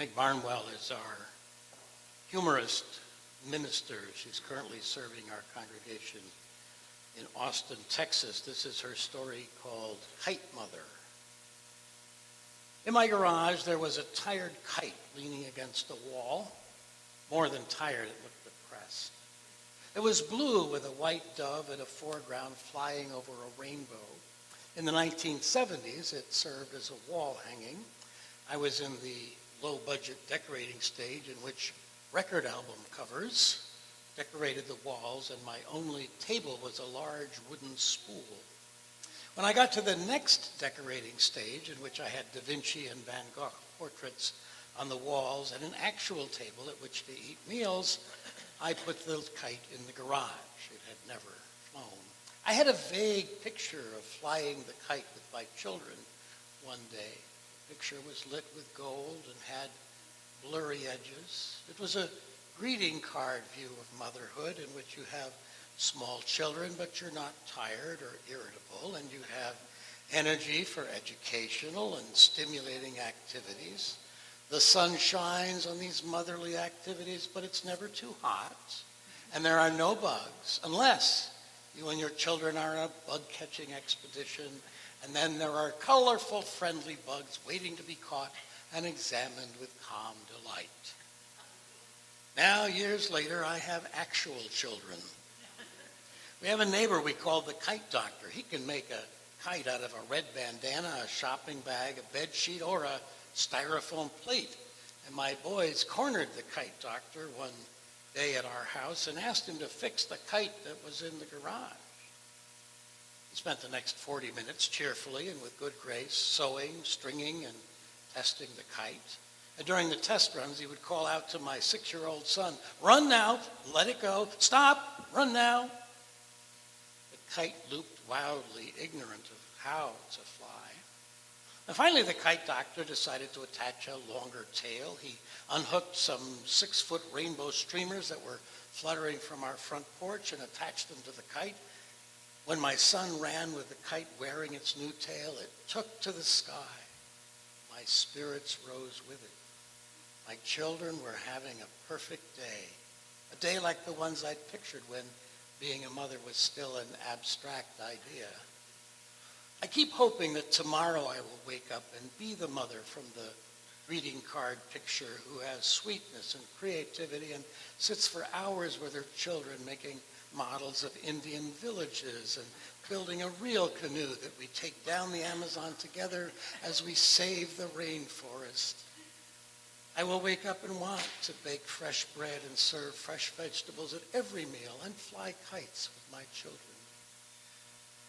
Meg Barnwell is our humorist minister. She's currently serving our congregation in Austin, Texas. This is her story called Kite Mother. In my garage, there was a tired kite leaning against the wall. More than tired, it looked depressed. It was blue with a white dove in a foreground flying over a rainbow. In the 1970s, it served as a wall hanging. I was in the low-budget decorating stage in which record album covers decorated the walls, and my only table was a large wooden spool. When I got to the next decorating stage, in which I had Da Vinci and Van Gogh portraits on the walls and an actual table at which to eat meals, I put the kite in the garage. It had never flown. I had a vague picture of flying the kite with my children one day. The picture was lit with gold and had blurry edges. It was a greeting card view of motherhood in which you have small children, but you're not tired or irritable, and you have energy for educational and stimulating activities. The sun shines on these motherly activities, but it's never too hot, and there are no bugs, unless you and your children are on a bug-catching expedition, and then there are colorful, friendly bugs waiting to be caught and examined with calm delight. Now, years later, I have actual children. We have a neighbor we call the kite doctor. He can make a kite out of a red bandana, a shopping bag, a bed sheet, or a styrofoam plate. And my boys cornered the kite doctor one day at our house and asked him to fix the kite that was in the garage. He spent the next 40 minutes cheerfully and with good grace sewing, stringing, and testing the kite. And during the test runs, he would call out to my 6-year-old son, "Run now, let it go, stop, run now." The kite looped wildly, ignorant of how to fly. And finally, the kite doctor decided to attach a longer tail. He unhooked some 6-foot rainbow streamers that were fluttering from our front porch and attached them to the kite. When my son ran with the kite wearing its new tail, it took to the sky. My spirits rose with it. My children were having a perfect day, a day like the ones I'd pictured when being a mother was still an abstract idea. I keep hoping that tomorrow I will wake up and be the mother from the greeting card picture who has sweetness and creativity and sits for hours with her children making models of Indian villages and building a real canoe that we take down the Amazon together as we save the rainforest. I will wake up and want to bake fresh bread and serve fresh vegetables at every meal and fly kites with my children.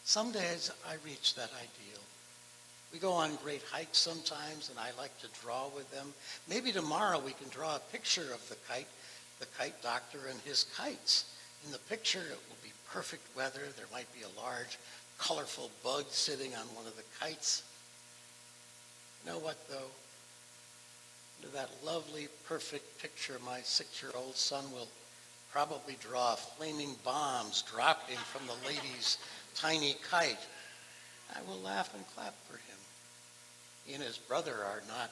Some days I reach that ideal. We go on great hikes sometimes, and I like to draw with them. Maybe tomorrow we can draw a picture of the kite doctor and his kites. In the picture, it will be perfect weather. There might be a large, colorful bug sitting on one of the kites. You know what, though? Into that lovely, perfect picture, my 6-year-old son will probably draw flaming bombs dropping from the lady's tiny kite. I will laugh and clap for him. He and his brother are not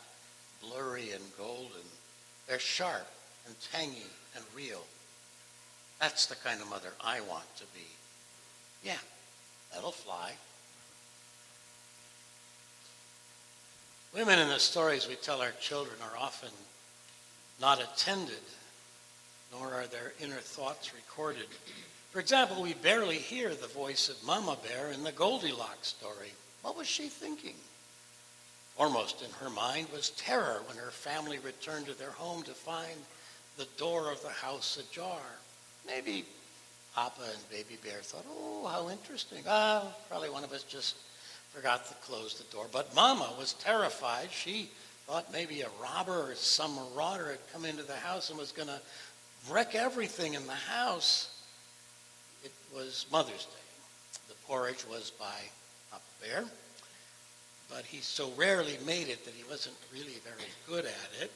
blurry and golden. They're sharp and tangy and real. That's the kind of mother I want to be. Yeah, that'll fly. Women in the stories we tell our children are often not attended, nor are their inner thoughts recorded. For example, we barely hear the voice of Mama Bear in the Goldilocks story. What was she thinking? Foremost in her mind was terror when her family returned to their home to find the door of the house ajar. Maybe Papa and Baby Bear thought, oh, how interesting. Probably one of us just forgot to close the door. But Mama was terrified. She thought maybe a robber or some marauder had come into the house and was going to wreck everything in the house. It was Mother's Day. The porridge was by Papa Bear, but he so rarely made it that he wasn't really very good at it.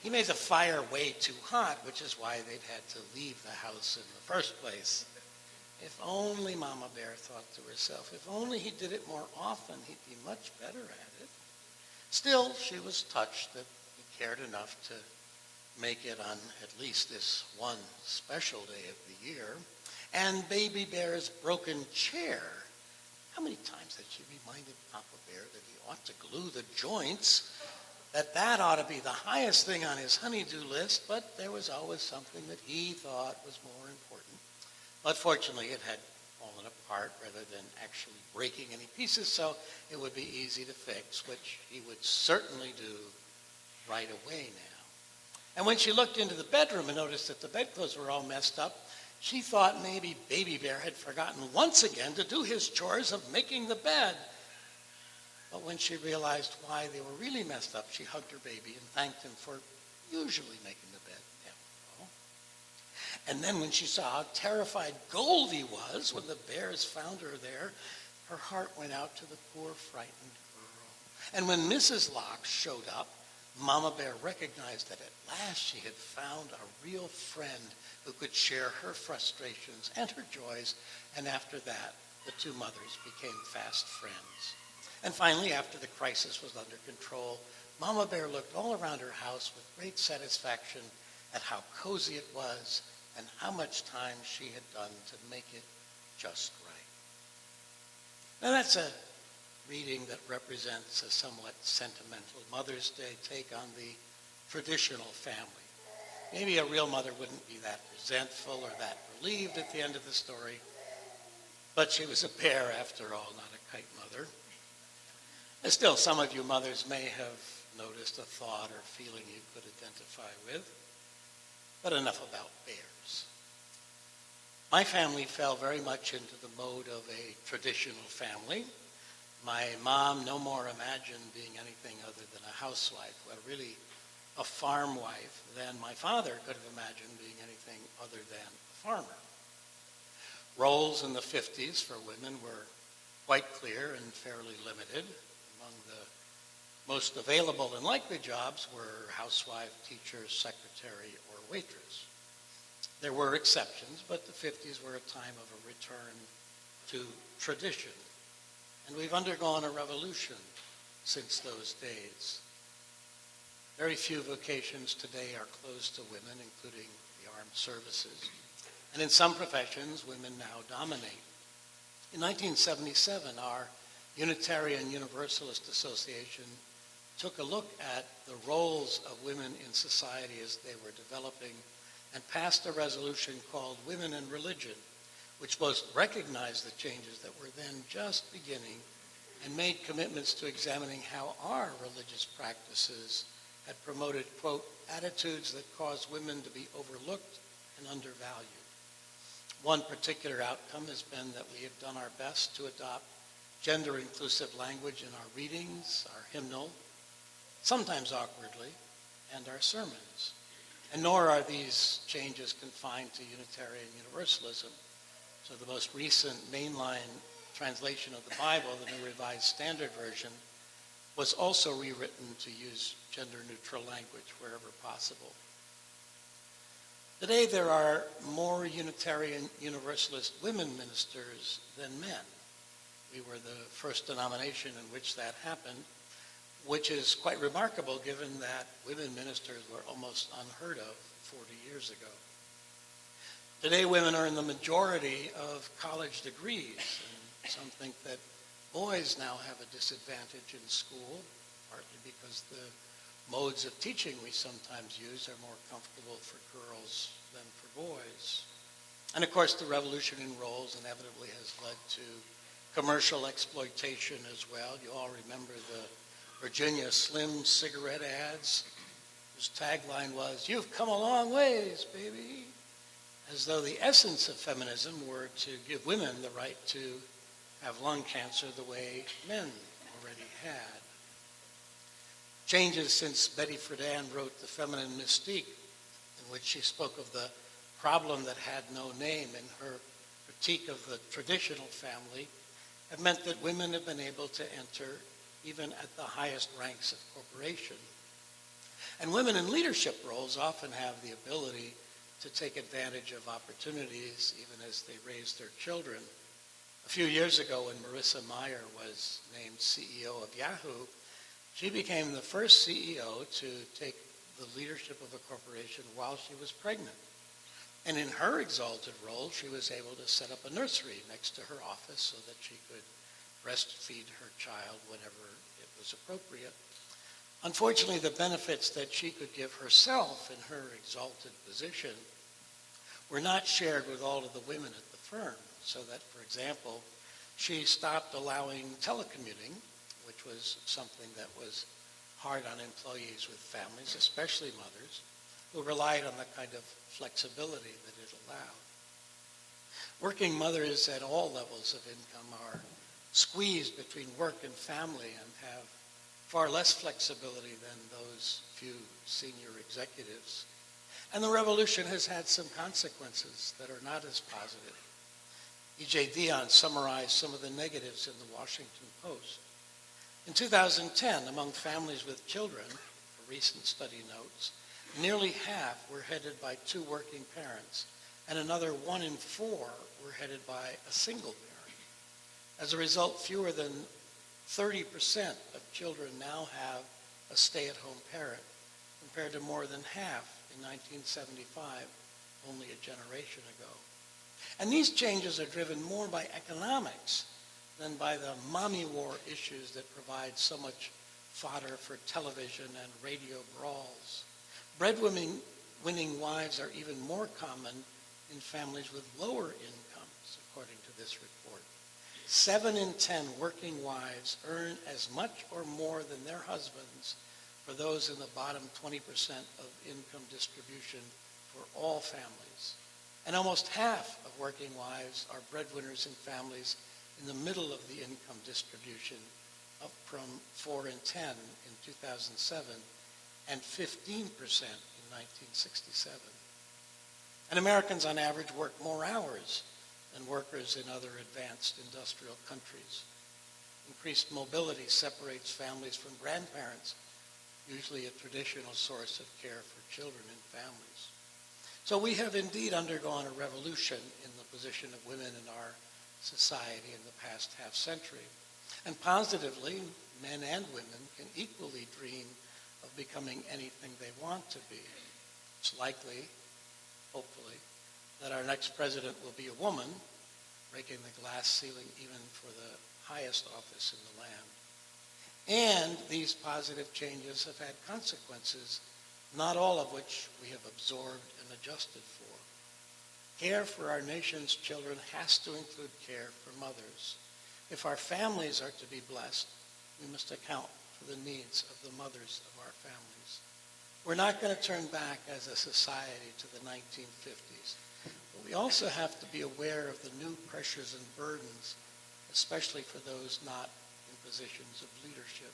He made the fire way too hot, which is why they'd had to leave the house in the first place. If only Mama Bear thought to herself, if only he did it more often, he'd be much better at it. Still, she was touched that he cared enough to make it on at least this one special day of the year. And Baby Bear's broken chair. How many times had she reminded Papa Bear that he ought to glue the joints, that ought to be the highest thing on his honey-do list, but there was always something that he thought was more important. But fortunately, it had fallen apart rather than actually breaking any pieces, so it would be easy to fix, which he would certainly do right away now. And when she looked into the bedroom and noticed that the bedclothes were all messed up, she thought maybe Baby Bear had forgotten once again to do his chores of making the bed. But when she realized why they were really messed up, she hugged her baby and thanked him for usually making the bed after all. And then when she saw how terrified Goldie was when the bears found her there, her heart went out to the poor frightened girl. And when Mrs. Locke showed up, Mama Bear recognized that at last she had found a real friend who could share her frustrations and her joys, and after that, the two mothers became fast friends. And finally, after the crisis was under control, Mama Bear looked all around her house with great satisfaction at how cozy it was and how much time she had done to make it just right. Now that's a reading that represents a somewhat sentimental Mother's Day take on the traditional family. Maybe a real mother wouldn't be that resentful or that relieved at the end of the story, but she was a bear after all, not a kite mother. And still, some of you mothers may have noticed a thought or feeling you could identify with, but enough about bears. My family fell very much into the mode of a traditional family. My mom no more imagined being anything other than a housewife, well, really a farm wife, than my father could have imagined being anything other than a farmer. Roles in the 50s for women were quite clear and fairly limited. Among the most available and likely jobs were housewife, teacher, secretary, or waitress. There were exceptions, but the 50s were a time of a return to tradition. And we've undergone a revolution since those days. Very few vocations today are closed to women, including the armed services. And in some professions, women now dominate. In 1977, our Unitarian Universalist Association took a look at the roles of women in society as they were developing and passed a resolution called Women in Religion, which both recognized the changes that were then just beginning and made commitments to examining how our religious practices had promoted, quote, attitudes that caused women to be overlooked and undervalued. One particular outcome has been that we have done our best to adopt gender-inclusive language in our readings, our hymnal, sometimes awkwardly, and our sermons. And nor are these changes confined to Unitarian Universalism. So the most recent mainline translation of the Bible, the New Revised Standard Version, was also rewritten to use gender-neutral language wherever possible. Today there are more Unitarian Universalist women ministers than men. We were the first denomination in which that happened, which is quite remarkable given that women ministers were almost unheard of 40 years ago. Today women earn the majority of college degrees, and some think that boys now have a disadvantage in school, partly because the modes of teaching we sometimes use are more comfortable for girls than for boys. And of course, the revolution in roles inevitably has led to commercial exploitation as well. You all remember the Virginia Slim cigarette ads, whose tagline was, "You've come a long ways, baby," as though the essence of feminism were to give women the right to have lung cancer the way men already had. Changes since Betty Friedan wrote The Feminine Mystique, in which she spoke of the problem that had no name in her critique of the traditional family, have meant that women have been able to enter even at the highest ranks of corporation. And women in leadership roles often have the ability to take advantage of opportunities even as they raise their children. A few years ago, when Marissa Mayer was named CEO of Yahoo, She became the first CEO to take the leadership of a corporation while she was pregnant. And in her exalted role, she was able to set up a nursery next to her office so that she could breastfeed her child whenever it was appropriate. Unfortunately, the benefits that she could give herself in her exalted position were not shared with all of the women at the firm, so that, for example, she stopped allowing telecommuting, which was something that was hard on employees with families, especially mothers, who relied on the kind of flexibility that it allowed. Working mothers at all levels of income are squeezed between work and family and have far less flexibility than those few senior executives. And the revolution has had some consequences that are not as positive. E.J. Dionne summarized some of the negatives in the Washington Post. In 2010, among families with children, a recent study notes, nearly half were headed by two working parents, and another 1 in 4 were headed by a single parent. As a result, fewer than 30% of children now have a stay-at-home parent, compared to more than half in 1975, only a generation ago. And these changes are driven more by economics than by the mommy war issues that provide so much fodder for television and radio brawls. Breadwinning wives are even more common in families with lower incomes, according to this report. 7 in 10 working wives earn as much or more than their husbands for those in the bottom 20% of income distribution for all families. And almost half of working wives are breadwinners in families in the middle of the income distribution, up from 4 in 10 in 2007 and 15% in 1967. And Americans on average work more hours than workers in other advanced industrial countries. Increased mobility separates families from grandparents, usually a traditional source of care for children and families. So we have indeed undergone a revolution in the position of women in our society in the past half century. And positively, men and women can equally dream of becoming anything they want to be. It's likely, hopefully, that our next president will be a woman, breaking the glass ceiling even for the highest office in the land. And these positive changes have had consequences, not all of which we have absorbed and adjusted for. Care for our nation's children has to include care for mothers. If our families are to be blessed, we must account for the needs of the mothers of our families. We're not going to turn back as a society to the 1950s, but we also have to be aware of the new pressures and burdens, especially for those not in positions of leadership.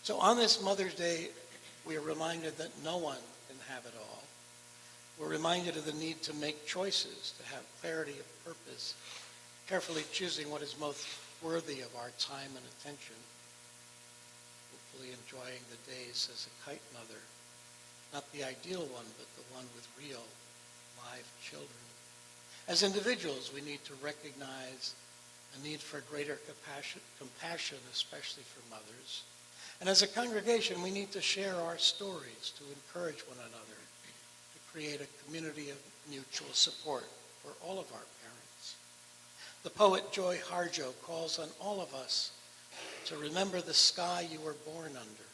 So on this Mother's Day, we are reminded that no one can have it all. We're reminded of the need to make choices, to have clarity of purpose, carefully choosing what is most worthy of our time and attention, hopefully enjoying the days as a kite mother, not the ideal one, but the one with real, live children. As individuals, we need to recognize a need for greater compassion, especially for mothers. And as a congregation, we need to share our stories to encourage one another, to create a community of mutual support for all of our parents. The poet Joy Harjo calls on all of us to remember the sky you were born under.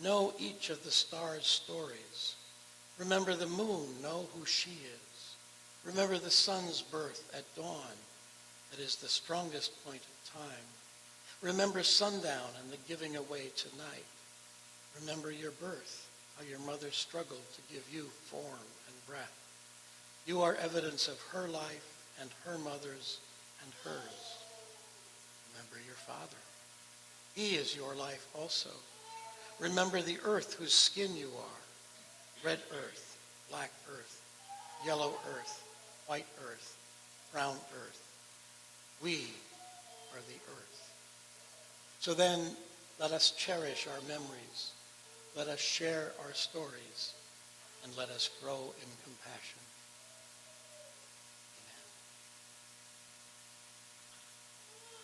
Know each of the stars' stories. Remember the moon, know who she is. Remember the sun's birth at dawn, that is the strongest point of time. Remember sundown and the giving away to night. Remember your birth, how your mother struggled to give you form and breath. You are evidence of her life and her mother's and hers. Remember your father. He is your life also. Remember the earth whose skin you are. Red earth, black earth, yellow earth, white earth, brown earth. We are the earth. So then, let us cherish our memories. Let us share our stories. And let us grow in compassion.